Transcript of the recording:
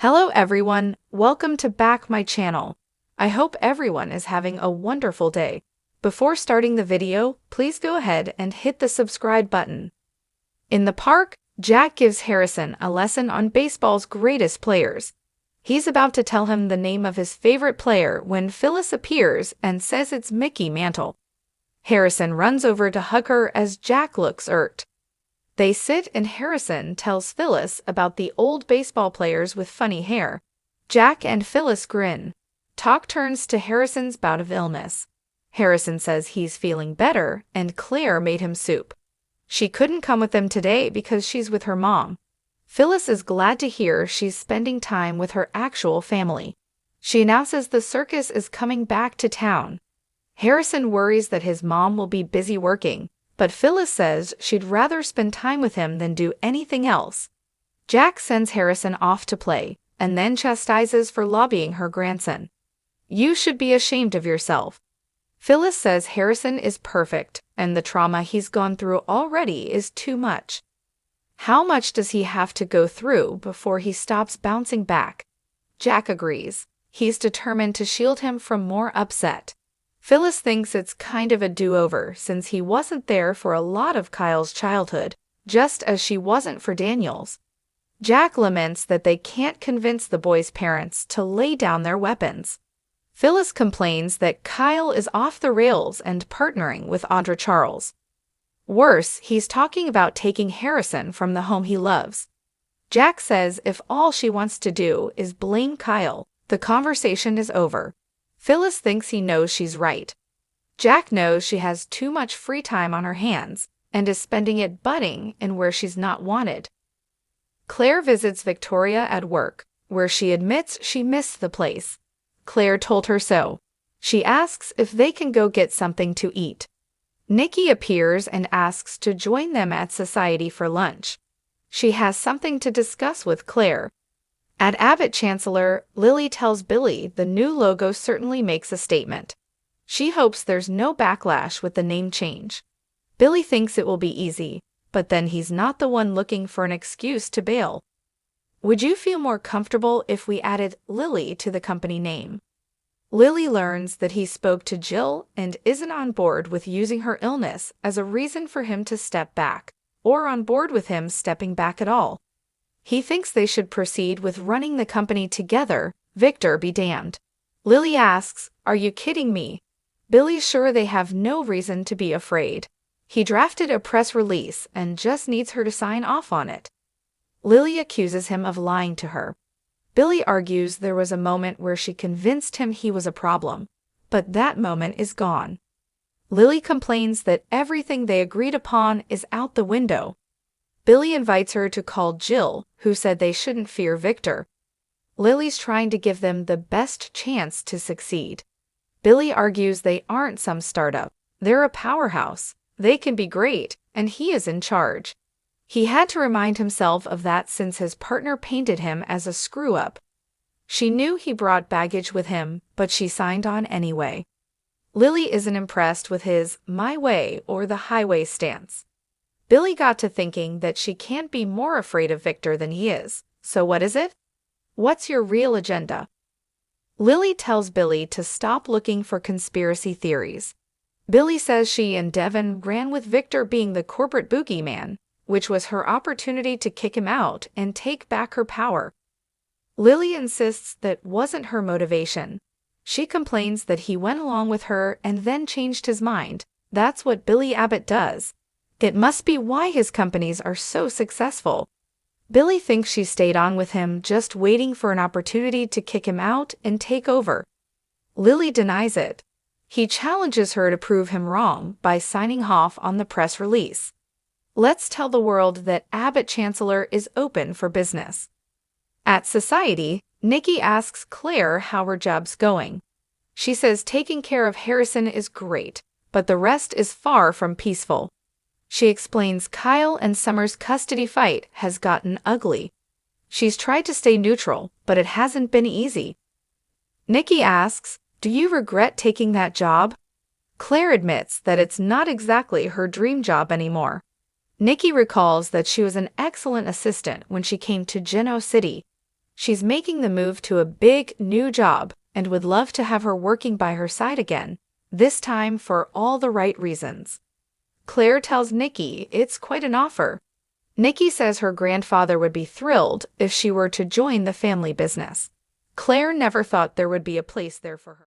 Hello everyone, welcome to back my channel. I hope everyone is having a wonderful day. Before starting the video, please go ahead and hit the subscribe button. In the park, Jack gives Harrison a lesson on baseball's greatest players. He's about to tell him the name of his favorite player when Phyllis appears and says it's Mickey Mantle. Harrison runs over to hug her as Jack looks irked. They sit and Harrison tells Phyllis about the old baseball players with funny hair. Jack and Phyllis grin. Talk turns to Harrison's bout of illness. Harrison says he's feeling better and Claire made him soup. She couldn't come with them today because she's with her mom. Phyllis is glad to hear she's spending time with her actual family. She announces the circus is coming back to town. Harrison worries that his mom will be busy working, but Phyllis says she'd rather spend time with him than do anything else. Jack sends Harrison off to play, and then chastises for lobbying her grandson. You should be ashamed of yourself. Phyllis says Harrison is perfect, and the trauma he's gone through already is too much. How much does he have to go through before he stops bouncing back? Jack agrees. He's determined to shield him from more upset. Phyllis thinks it's kind of a do-over since he wasn't there for a lot of Kyle's childhood, just as she wasn't for Daniel's. Jack laments that they can't convince the boy's parents to lay down their weapons. Phyllis complains that Kyle is off the rails and partnering with Audra Charles. Worse, he's talking about taking Harrison from the home he loves. Jack says if all she wants to do is blame Kyle, the conversation is over. Phyllis thinks he knows she's right. Jack knows she has too much free time on her hands and is spending it butting in where she's not wanted. Claire visits Victoria at work, where she admits she missed the place. Claire told her so. She asks if they can go get something to eat. Nikki appears and asks to join them at Society for lunch. She has something to discuss with Claire. At Abbott Chancellor, Lily tells Billy the new logo certainly makes a statement. She hopes there's no backlash with the name change. Billy thinks it will be easy, but then he's not the one looking for an excuse to bail. Would you feel more comfortable if we added Lily to the company name? Lily learns that he spoke to Jill and isn't on board with using her illness as a reason for him to step back, or on board with him stepping back at all. He thinks they should proceed with running the company together, Victor be damned. Lily asks, "Are you kidding me?" Billy's sure they have no reason to be afraid. He drafted a press release and just needs her to sign off on it. Lily accuses him of lying to her. Billy argues there was a moment where she convinced him he was a problem, but that moment is gone. Lily complains that everything they agreed upon is out the window. Billy invites her to call Jill, who said they shouldn't fear Victor. Lily's trying to give them the best chance to succeed. Billy argues they aren't some startup. They're a powerhouse. They can be great, and he is in charge. He had to remind himself of that since his partner painted him as a screw-up. She knew he brought baggage with him, but she signed on anyway. Lily isn't impressed with his my way or the highway stance. Billy got to thinking that she can't be more afraid of Victor than he is. So what is it? What's your real agenda? Lily tells Billy to stop looking for conspiracy theories. Billy says she and Devin ran with Victor being the corporate boogeyman, which was her opportunity to kick him out and take back her power. Lily insists that wasn't her motivation. She complains that he went along with her and then changed his mind. That's what Billy Abbott does. It must be why his companies are so successful. Billy thinks she stayed on with him just waiting for an opportunity to kick him out and take over. Lily denies it. He challenges her to prove him wrong by signing off on the press release. Let's tell the world that Abbott Chancellor is open for business. At Society, Nikki asks Claire how her job's going. She says taking care of Harrison is great, but the rest is far from peaceful. She explains Kyle and Summer's custody fight has gotten ugly. She's tried to stay neutral, but it hasn't been easy. Nikki asks, "Do you regret taking that job?" Claire admits that it's not exactly her dream job anymore. Nikki recalls that she was an excellent assistant when she came to Geno City. She's making the move to a big, new job and would love to have her working by her side again, this time for all the right reasons. Claire tells Nikki it's quite an offer. Nikki says her grandfather would be thrilled if she were to join the family business. Claire never thought there would be a place there for her.